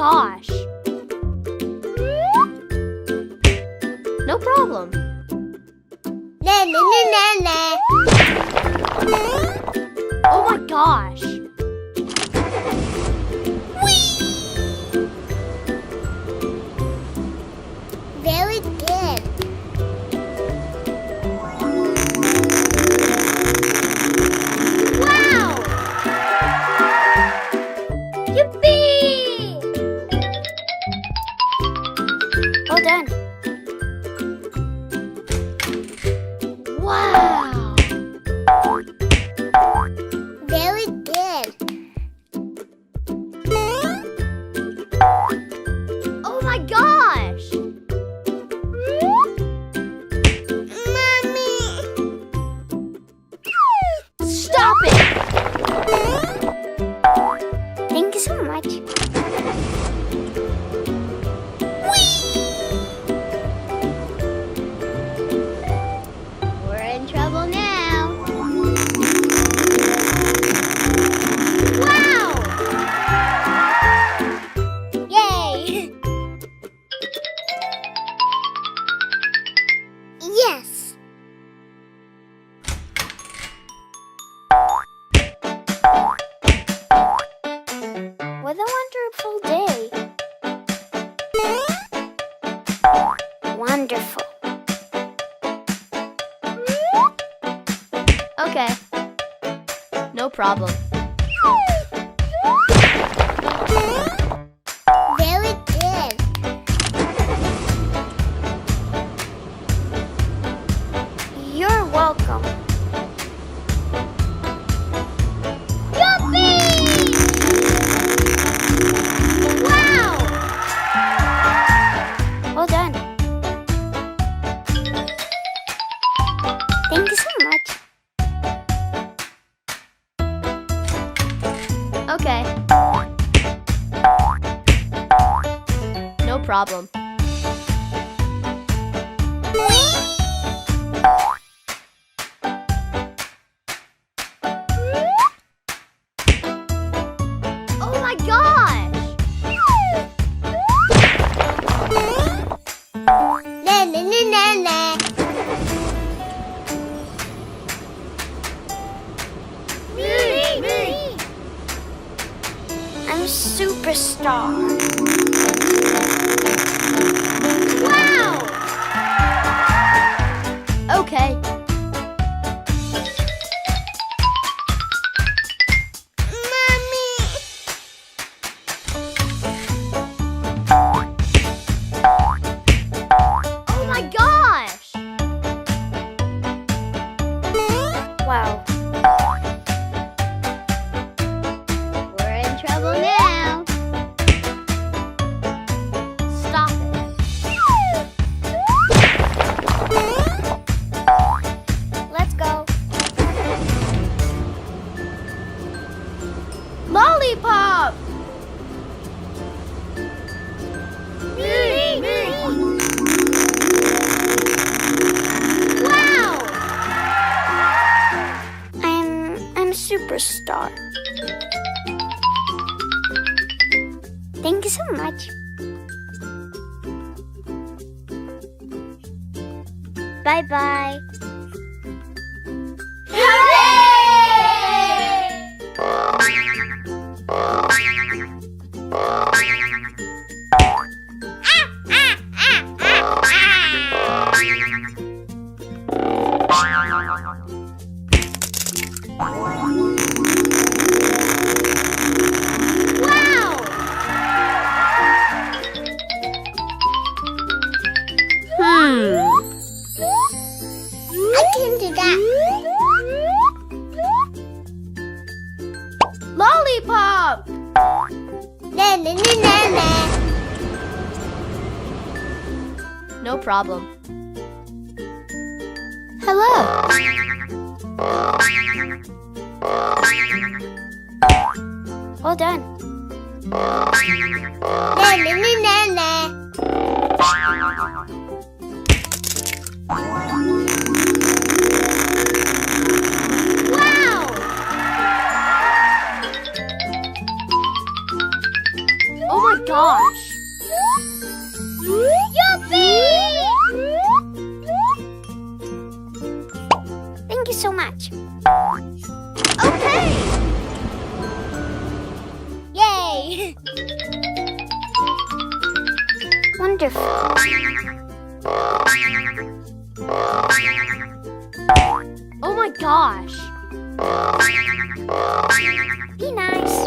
gosh. No problem. Na na na na na. Oh my gosh. Very good. Wow! Yippee! Well done. Wow! Very good. Oh my gosh! Mommy. Stop it! Thank you so much. We're in trouble now. Wow! Yay! Yes. What a wonderful day. Wonderful. Okay. No problem. Very good. You're welcome. Yippee! Wow! Well done. Thank you so much. Okay. No problem. Oh my gosh! Na na na na na. I'm a superstar. Wow! Okay. Mommy. Oh my gosh! Wow. We're in trouble now. Stop it. Let's go. Lollipop! Wow! I'm a superstar. Thank you so much. Bye-bye. Wow! I can do that. Lollipop! Na na na na na. No problem. Hello. Well done. Na na na na na. Wow! Oh my gosh. Yuppie! Thank you so much. Okay! Yay! Wonderful. Oh my gosh. Be nice.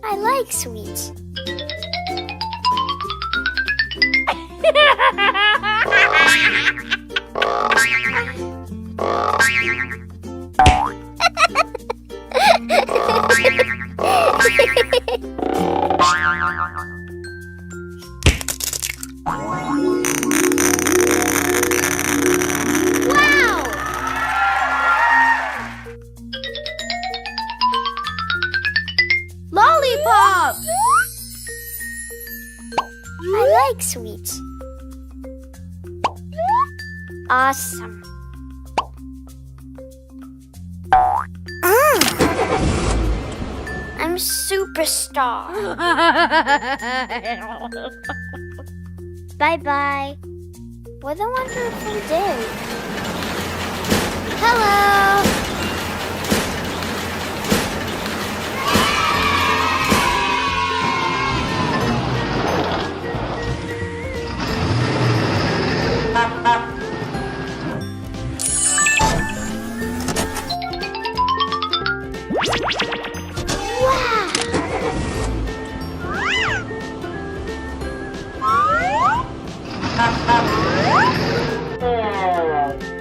I like sweets. Lollipop! I like sweets. Awesome. I'm superstar. Bye-bye. What a wonderful day. Hello.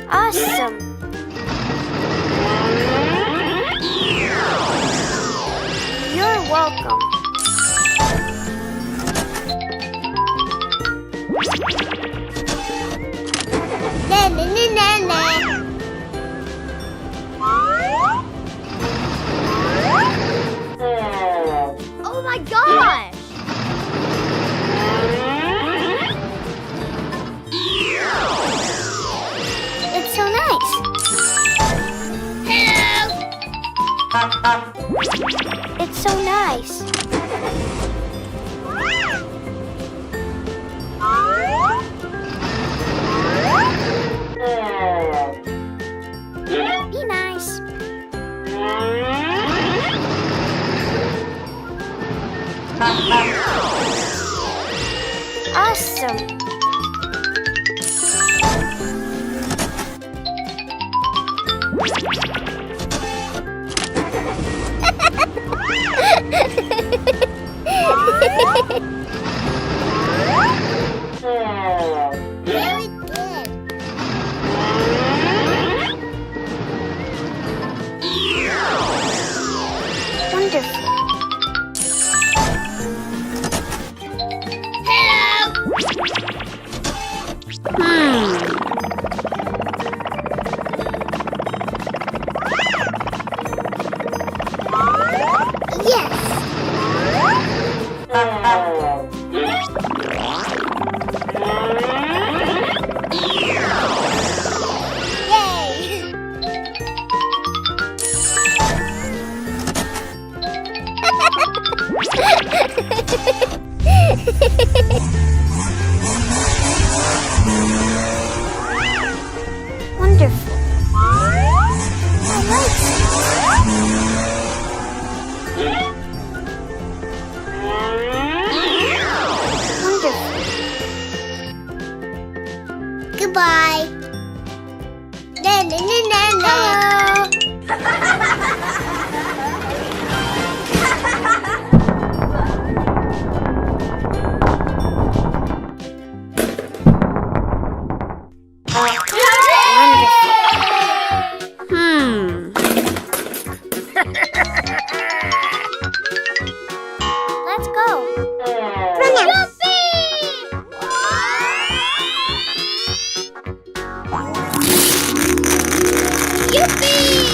Awesome. You're welcome. Na na na na na. Oh my gosh. It's so nice. It's so nice. Be nice. Awesome. Very good. Wonderful. Yay! Wonderful. I like Wonderful. Goodbye. Na na na na na. Let's go. Yippee!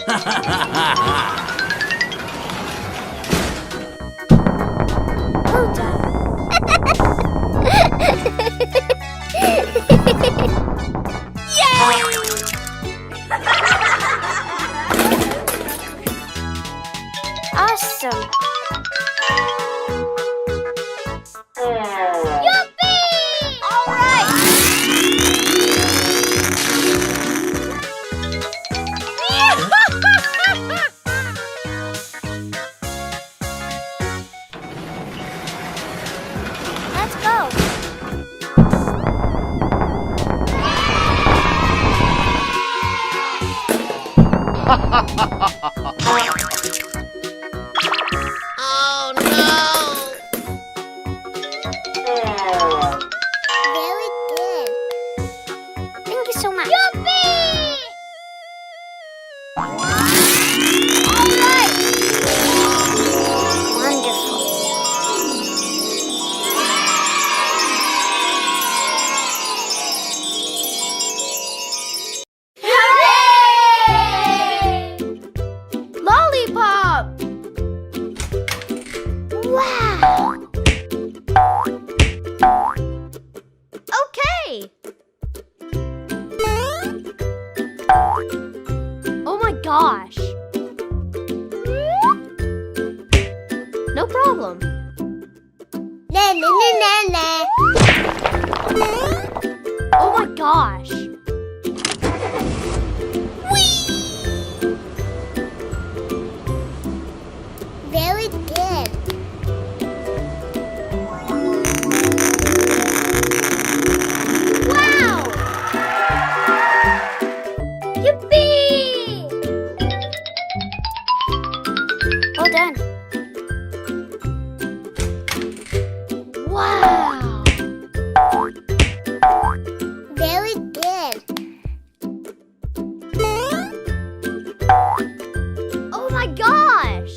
Well done. Awesome. Yippee! All right. Let's go. Oh no! Very good. Thank you so much. Yippee! All right. Wonderful. Hooray! Lollipop! Wow! Okay! Oh my gosh! No problem. Na na na na na. Oh my gosh! Very good. Wow! Yippee! Well done. Wow! Very good. Oh my gosh!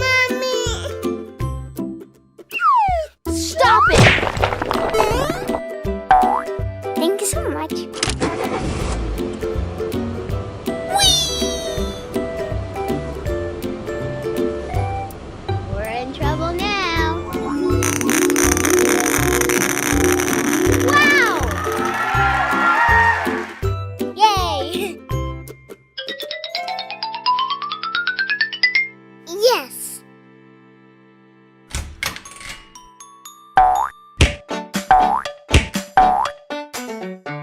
Mommy. Stop it! Thank you so much. We're in trouble now. Wow! Yay! Yes.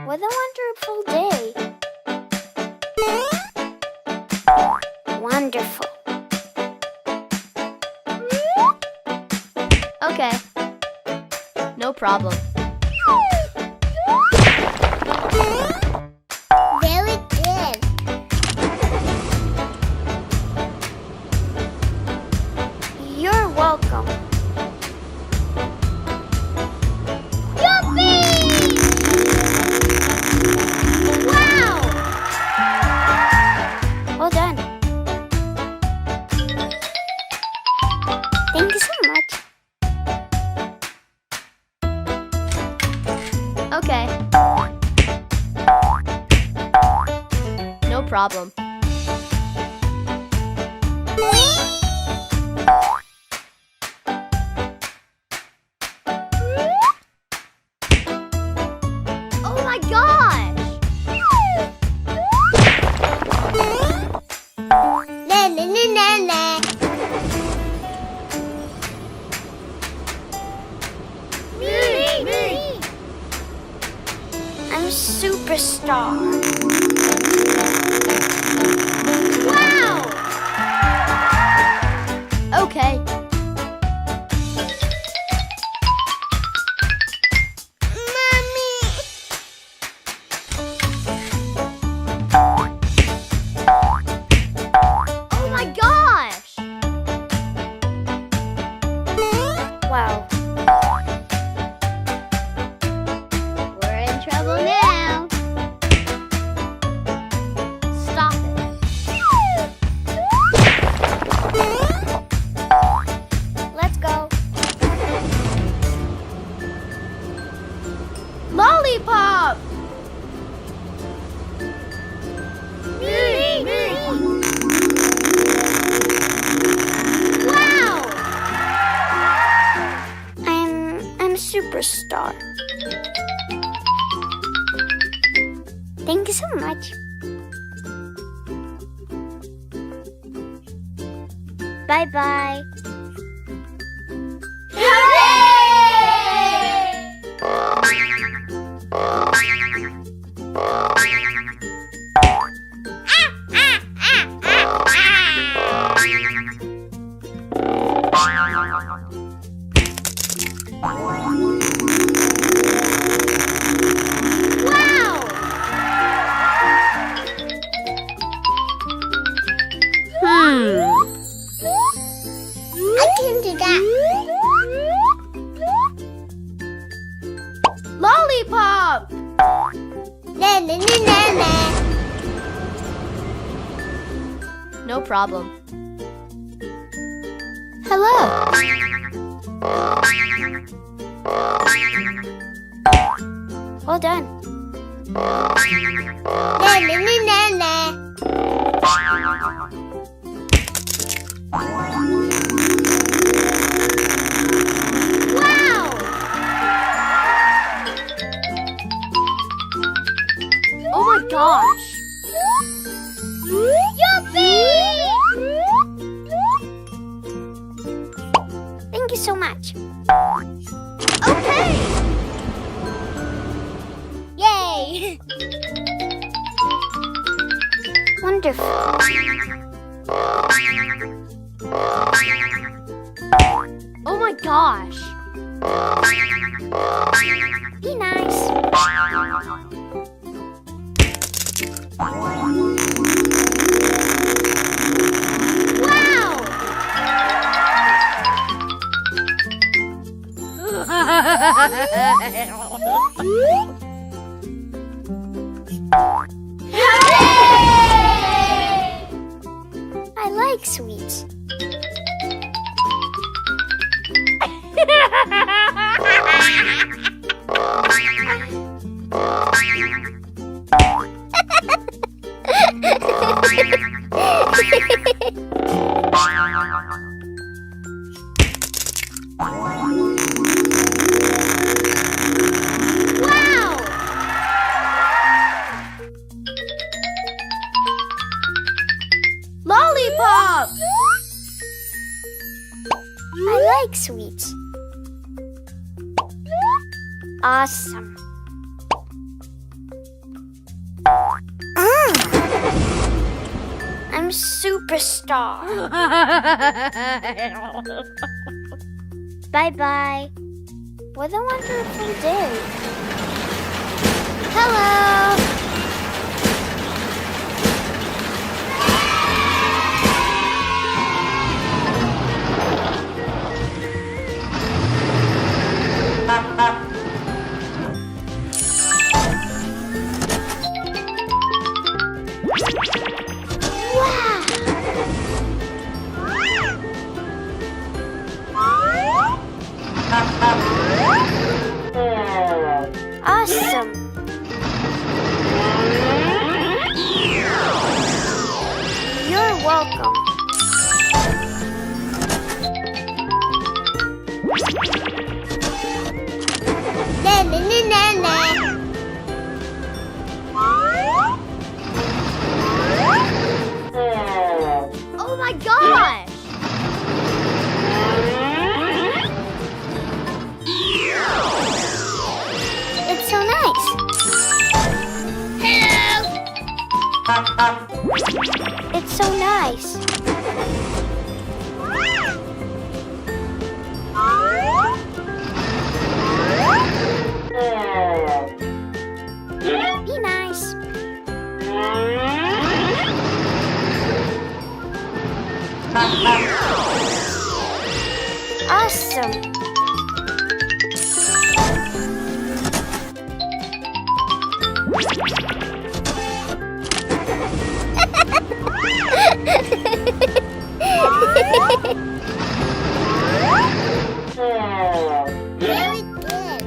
What a wonderful day. Wonderful. Okay. No problem. Very good. You're welcome. Wow! Well done. Thank you so much. Okay. No problem. Oh my gosh! Na na na na na. Me. I'm a superstar. Wow! Okay. Mommy. Oh my gosh! Wow. We're in trouble now. Stop it. Thank you so much. Bye-bye. I can do that. Lollipop! La la la la la. No problem. Hello. Well done. La la la la la. Wow! Oh my gosh! Yuppie! Thank you so much. Okay. Yay! Wonderful. Oh my gosh! Be nice. Wow! I like sweets. Wow! Lollipop! I like sweets. Awesome. I'm superstar. Bye-bye. What a wonderful day. Hello! Awesome. You're welcome. La la la la la. Oh my gosh! It's so nice. It's so nice. Be nice. Awesome. Very good.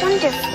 Wonderful.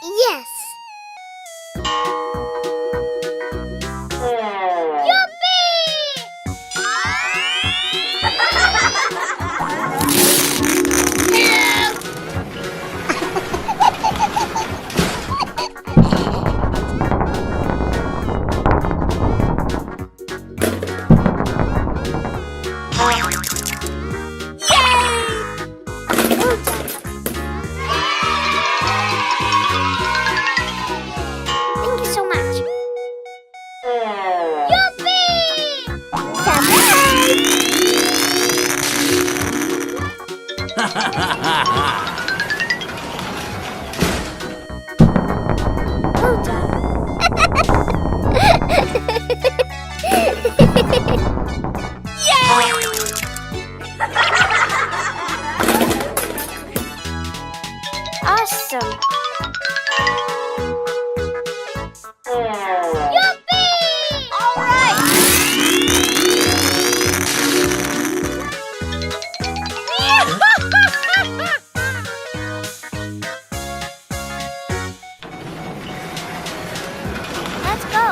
Yes. Thank you so much. Well done. Awesome. All right. Let's go.